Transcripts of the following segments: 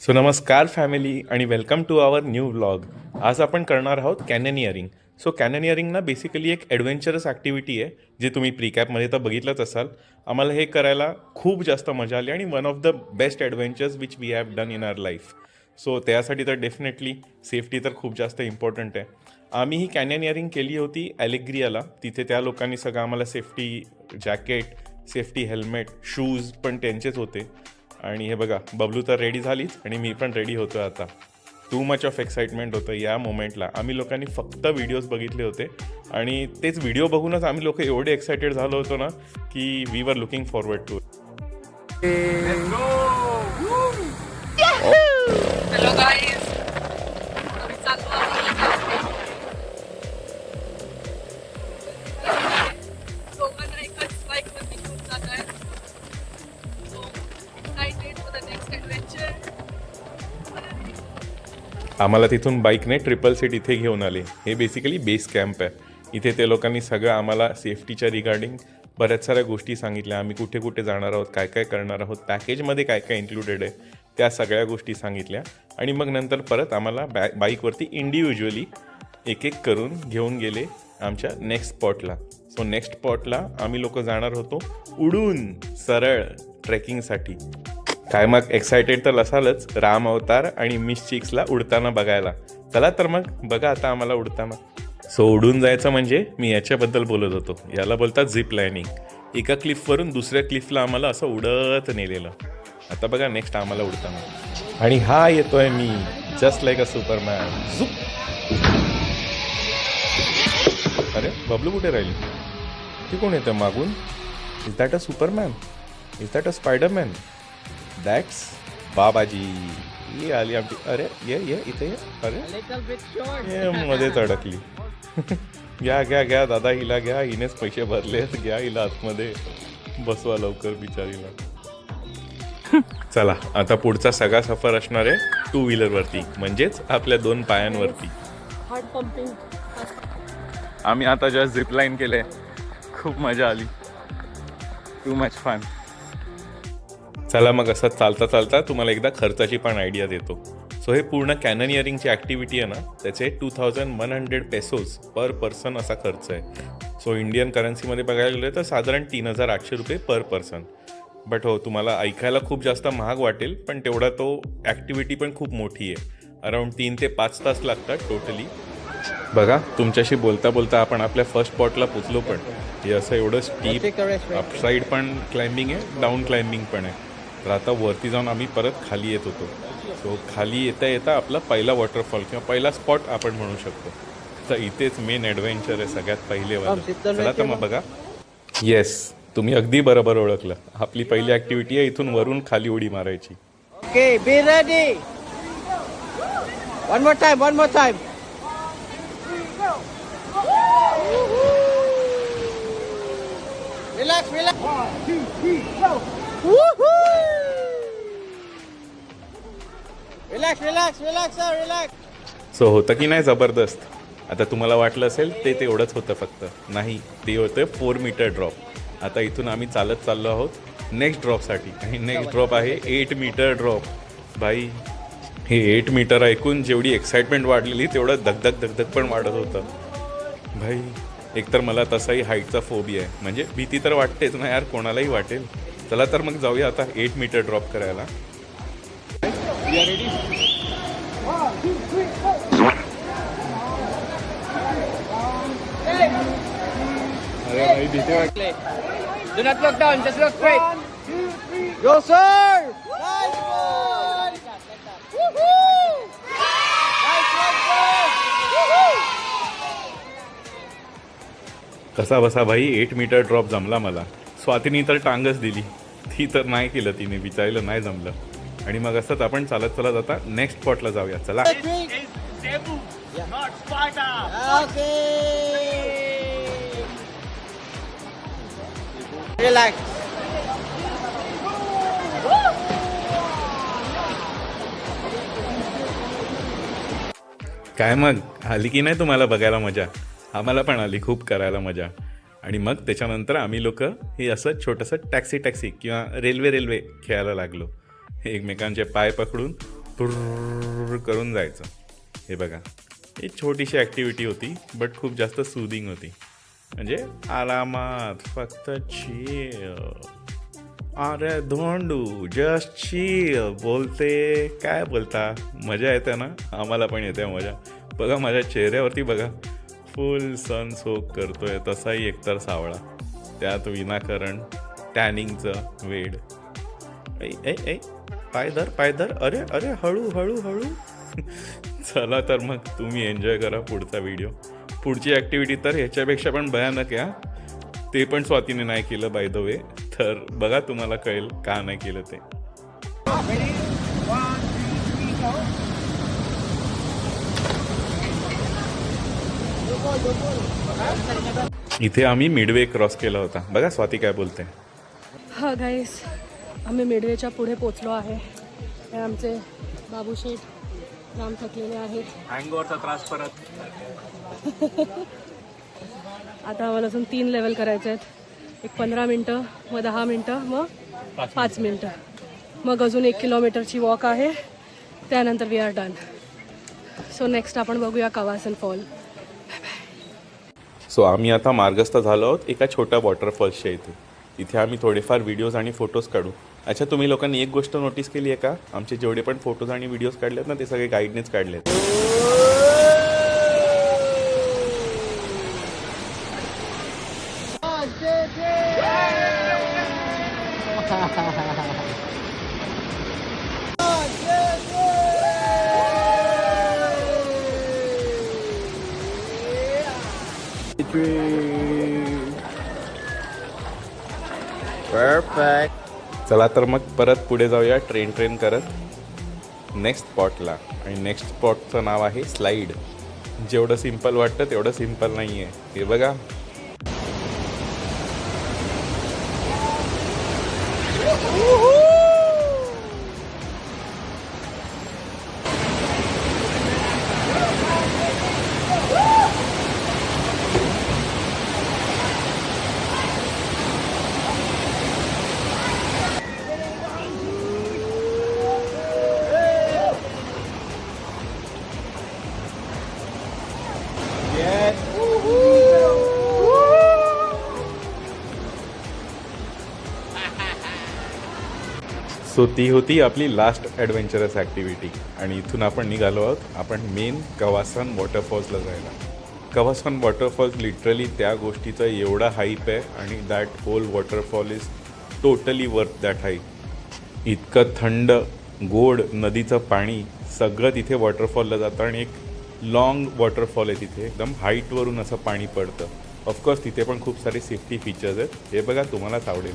So नमस्कार family आणि welcome to our new vlog. आज आपण करणार आहोत कॅननियरिंग. सो कॅननियरिंग ना बेसिकली एक ॲडव्हेंचरस ॲक्टिव्हिटी आहे, जे तुम्ही प्रीकॅपमध्ये तर बघितलंच असाल. आम्हाला हे करायला खूप जास्त मजा आली आणि one of the best adventures which we have done in our life. So त्यासाठी तर डेफिनेटली सेफ्टी तर खूप जास्त इम्पॉर्टंट आहे. आम्ही ही कॅननियरिंग केली होती ॲलेग्रियाला. तिथे त्या लोकांनी सगळं आम्हाला safety jacket, safety helmet, shoes पण त्यांचेच होते. आणि हे बघा, बबलू तर रेडी झालीच आणि मी पण रेडी होतो आता. टू मच ऑफ एक्साइटमेंट होतं या मोमेंटला. आम्ही लोकांनी फक्त व्हिडिओज बघितले होते आणि तेच व्हिडिओ बघूनच आम्ही लोक एवढे एक्सायटेड झालो होतो ना की we were looking forward to. Hello guys, दोघांना एकाच बाईकवरती घेऊन जात आहे. Excited for the next adventure. आम्हाला तिथून बाईकने ट्रिपल सीट इथे घेऊन आले. हे बेसिकली बेस कॅम्प आहे. इथे ते लोकांनी सगळं आम्हाला सेफ्टीच्या रिगार्डिंग बऱ्याच साऱ्या गोष्टी सांगितल्या. आम्ही कुठे कुठे जाणार आहोत, काय काय करणार आहोत, पॅकेजमध्ये काय काय इन्क्लुडेड आहे, त्या सगळ्या गोष्टी सांगितल्या. आणि मग नंतर परत आम्हाला बाईकवरती इंडिव्हिज्युअली एक एक करून घेऊन गेले आमच्या नेक्स्ट स्पॉटला. सो नेक्स्ट स्पॉटला आम्ही लोक जाणार होतो उडून सरळ ट्रेकिंगसाठी. काय मग एक्सायटेड तर असालच राम अवतार आणि मिस चिक्सला उडताना बघायला. चला तर मग बघा आता आम्हाला उडताना. सो उडून जायचं म्हणजे मी याच्याबद्दल बोलत होतो. याला बोलतात झिप लाईनिंग. एका क्लिफवरून दुसऱ्या क्लिफला आम्हाला असं उडत नेलेलं. आता बघा नेक्स्ट आम्हाला उडताना. आणि हा येतोय मी जस्ट लाईक अ सुपरमॅन. अरे बबलू कुठे राहिली? ती कोण येतं मागून? Is that a Superman? Is that a Spiderman? That's बाबाजी. ये आली आमची. अरे ये ये इथे ये. अरे ये मध्येच अडकली. घ्या घ्या घ्या दादा, हिला घ्या. हिनेच पैसे भरलेत. घ्या हिला आतमध्ये बसवा लवकर बिचारीला. चला आता पुढचा सगळा सफर असणार आहे टू व्हीलरवरती, म्हणजेच आपल्या दोन पायांवरती. आम्ही आता जस्ट झिप लाईन केले. खूप मजा आली. Too much fun. चला मग असं चालता चालता तुम्हाला एकदा खर्चाची पण आयडिया देतो. सो हे पूर्ण कॅननियरिंगची ॲक्टिव्हिटी आहे ना, त्याचे 2100 पेसोज पर पर्सन असा खर्च आहे. सो इंडियन करन्सीमध्ये बघायला गेलं तर साधारण 3800 रुपये पर पर्सन. बट हो, तुम्हाला ऐकायला खूप जास्त महाग वाटेल, पण तेवढा तो ॲक्टिव्हिटी पण खूप मोठी आहे. अराऊंड 3 ते 5 तास लागतात टोटली. बघा, तुमच्याशी बोलता बोलता आपण आपल्या फर्स्ट स्पॉटला पोचलो. पण हे असं एवढं स्टीप अपसाईड पण क्लाइम्बिंग आहे, डाऊन क्लाइम्बिंग पण आहे. तर आता वरती जाऊन आम्ही परत खाली येत होतो. सो खाली येता येता आपला पहिला वॉटरफॉल किंवा पहिला स्पॉट आपण म्हणू शकतो. तर इथेच मेन ॲडव्हेंचर आहे सगळ्यात पहिलेवालं. चला तर मग बघा. येस, तुम्ही अगदी बरोबर ओळखलं. आपली पहिली ॲक्टिव्हिटी आहे इथून वरून खाली उडी मारायची. Okay, be ready. One more time, one more time. Relax, relax. 1, 2, 3, go. Woohoo! Relax, relax, relax, sir, relax. So होतं की नाही जबरदस्त? आता तुम्हाला वाटलं असेल ते तेवढंच होतं, फक्त नाही, ते होतं 4 मीटर ड्रॉप. आता इथून आम्ही चालत चाललो आहोत नेक्स्ट ड्रॉपसाठी. आणि नेक्स्ट ड्रॉप आहे 8 मीटर ड्रॉप. भाई, हे 8 मीटर ऐकून जेवढी एक्साइटमेंट वाढलेली तेवढं दगदग दगदग पण वाढत होतं. भाई, एकतर मला तसाही हाईटचा फोबिया आहे. म्हणजे भीती तर वाटतेच ना यार, कोणालाही वाटेल. चला तर मग जाऊया आता 8 मीटर ड्रॉप करायला. अरे भाई, भीती वाटली. Do not look down, just look straight. 1, 2, 3. Go, sir. Nice one. Woohoo! Nice one, sir. Woohoo! कसा बसा भाई, 8 मीटर ड्रॉप जमला मला. स्वातीनी तर टांगच दिली. ती तर नाही केलं, तिने विचारलं नाही जमलं. आणि मग असंच आपण चालत चालत आता नेक्स्ट स्पॉटला जाऊया. चला. Okay. Relax. काय मग, आली की नाही तुम्हाला बघायला मजा? आम्हाला पण आली खूप करायला मजा. आणि मग त्याच्यानंतर आम्ही लोक हे असं छोटंसं टॅक्सी किंवा रेल्वे खेळायला लागलो. एकमेकांचे पाय पकडून पुर्र करून जायचं. हे बघा, एक छोटीशी ॲक्टिव्हिटी होती बट खूप जास्त सूदिंग होती. म्हणजे आरामात फक्त चिल. अरे धोंडू जस्ट चिल बोलते. काय बोलता, मजा येते ना. आम्हाला पण येते मजा. बघा माझ्या चेहऱ्यावरती बघा, फुल सन सोक करतोय तसाही एकतर सावळा, त्यात विनाकारण टॅनिंगचं वेड. ऐ ऐ ऐ पाय धर. अरे अरे हळू हळू हळू. चला तर मग तुम्ही एन्जॉय करा पुढचा व्हिडिओ. पुढची ॲक्टिव्हिटी तर ह्याच्यापेक्षा पण भयानक आहे. ते पण स्वातीने नाही केलं बाय द वे. तर बघा तुम्हाला कळेल का नाही केलं ते. Ready? 1, 2, 3, go. इथे आम्ही मिडवे क्रॉस केला होता. बघा स्वाती काय बोलते. हा गाईस, आम्ही मिडवेच्या पुढे पोचलो आहे. हे आमचे बाबूशेठ राम थकलेले आहेत. हँगओव्हरचा त्रास परत. आता आम्हाला अजून 3 लेवल करायचे आहेत. एक 15 मिनटं, मग 10 मिनटं, मग 5 मिनटं, मग अजून 1 किलोमीटरची वॉक आहे. त्यानंतर we are done. So next आपण बघूया कवासन फॉल. सो आम्ही आता मार्गस्थ झालो आहोत एका छोट्या वॉटरफॉल्सच्या इथे. इथे आम्ही थोडेफार व्हिडिओज आणि फोटोज काढू. अच्छा, तुम्ही लोकांनी एक गोष्ट नोटीस केली आहे का? आमचे जेवढे पण फोटोज आणि व्हिडिओज काढलेत ना, ते सगळे गाईडनेच काढलेत. Perfect. चला तर मग परत पुढे जाऊया ट्रेन करत नेक्स्ट स्पॉटला. आणि नेक्स्ट स्पॉटचं नाव आहे स्लाईड. जेवढं सिम्पल वाटतं तेवढं सिम्पल नाही आहे. हे बघा, सो ती होती आपली लास्ट ॲडव्हेंचरस ॲक्टिव्हिटी. आणि इथून आपण निघालो आहोत आपण मेन कवासन वॉटरफॉल्सला जायला. कवासन वॉटरफॉल्स लिटरली त्या गोष्टीचं एवढा हाईप आहे आणि that whole waterfall is totally worth that hype. इतकं थंड गोड नदीचं पाणी सगळं तिथे वॉटरफॉलला जातं. आणि एक लाँग वॉटरफॉल आहे तिथे, एकदम हाईटवरून असं पाणी पडतं. ऑफकोर्स तिथे पण खूप सारे सेफ्टी फीचर्स आहेत. हे बघा, तुम्हालाच आवडेल.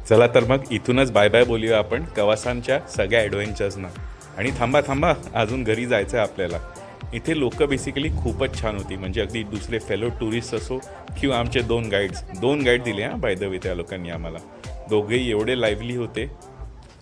चला तर मग इथूनच बाय बाय बोलूया आपण कवासांच्या सगळ्या ॲडव्हेंचर्सना. आणि थांबा अजून घरी जायचं आहे आपल्याला. इथे लोक बेसिकली खूपच छान होती. म्हणजे अगदी दुसरे फेलो टुरिस्ट असो किंवा आमचे 2 गाईड दिले हां बाय द वे त्या लोकांनी आम्हाला. दोघेही एवढे लाईव्हली होते.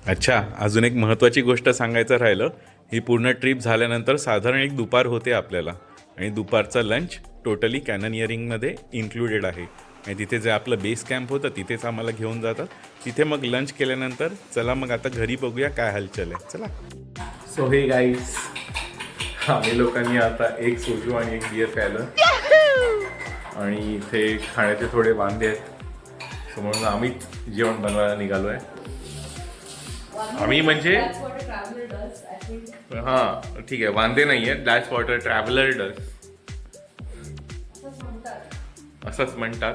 अच्छा, अजून एक महत्त्वाची गोष्ट सांगायचं राहिलं. ही पूर्ण ट्रिप झाल्यानंतर साधारण एक दुपार होते आपल्याला. आणि दुपारचं लंच टोटली कॅननियरिंगमध्ये इन्क्लुडेड आहे. आणि तिथे जे आपलं बेस कॅम्प होतं तिथेच आम्हाला घेऊन जातात. तिथे मग लंच केल्यानंतर चला मग आता घरी बघूया काय हालचाल आहे. चला. सो हे गाईस, आम्ही लोकांनी आता एक सोजू आणि एक बियर प्यायलं. आणि इथे खाण्याचे थोडे वांदे आहेत. सो म्हणून आम्हीच जेवण बनवायला निघालो आहे. आम्ही म्हणजे हां ठीक आहे, वांदे नाही आहेत. That's what a traveller does, असंच म्हणतात.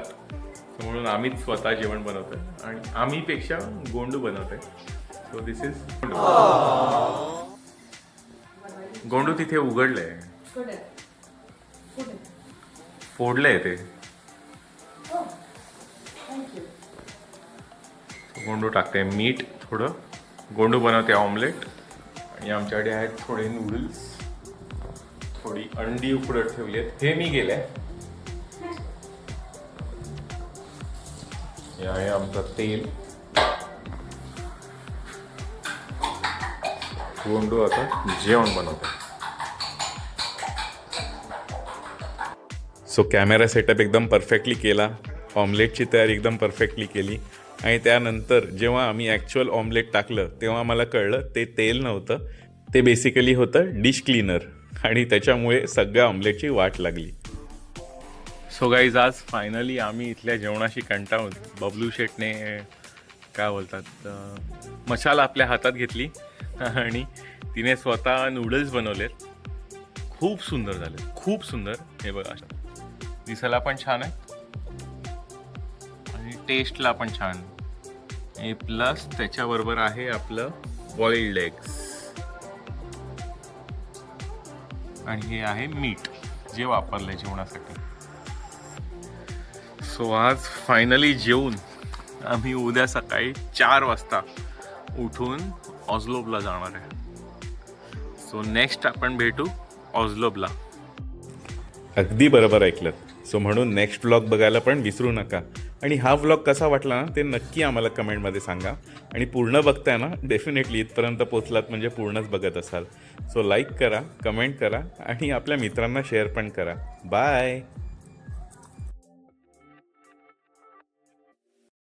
म्हणून आम्हीच स्वतः जेवण बनवतोय. आणि आम्हीपेक्षा गोंडू बनवतोय. So this is गोंडू. तिथे उघडलंय, फोडलंय ते. गोंडू टाकते मीठ थोडं. गोंडू बनवते ऑमलेट. आणि आमच्याकडे आहेत थोडे नूडल्स, थोडी अंडी उकडत ठेवली आहेत. हे मी गेले. हे आहे आमचं तेल. गोंडू आता जेवण बनवतो. सो कॅमेरा सेटअप एकदम परफेक्टली केला, ऑमलेटची तयारी एकदम परफेक्टली केली आणि त्यानंतर जेव्हा आम्ही ॲक्च्युअल ऑमलेट टाकलं तेव्हा मला कळलं ते तेल नव्हतं, ते बेसिकली होतं डिश क्लीनर आणि त्याच्यामुळे सगळ्या ऑमलेटची वाट लागली. सो गाईज, आज फायनली आम्ही इथल्या जेवणाशी कंटाळून बबलू शेटने काय बोलतात मशाल आपल्या हातात घेतली आणि तिने स्वतः नूडल्स बनवलेत. खूप सुंदर झाले, खूप सुंदर. हे बघा, दिसायला पण छान आहे आणि टेस्टला पण छान आहे. प्लस त्याच्याबरोबर आहे आपलं बॉइल्ड एग्स आणि हे आहे मीठ जे वापरलंय जेवणासाठी. सो आज फायनली जेवून आम्ही उद्या सकाळी 4 वाजता उठून ऑस्लोबला जाणार आहे. सो नेक्स्ट आपण भेटू ऑस्लोबला. अगदी बरोबर ऐकलं. सो म्हणून नेक्स्ट व्लॉग बघायला पण विसरू नका. आणि हा व्लॉग कसा वाटला ना ते नक्की आम्हाला कमेंटमध्ये सांगा. आणि पूर्ण बघताय ना, डेफिनेटली इथपर्यंत पोचलात म्हणजे पूर्णच बघत असाल. सो लाईक करा, कमेंट करा आणि आपल्या मित्रांना शेअर पण करा. बाय.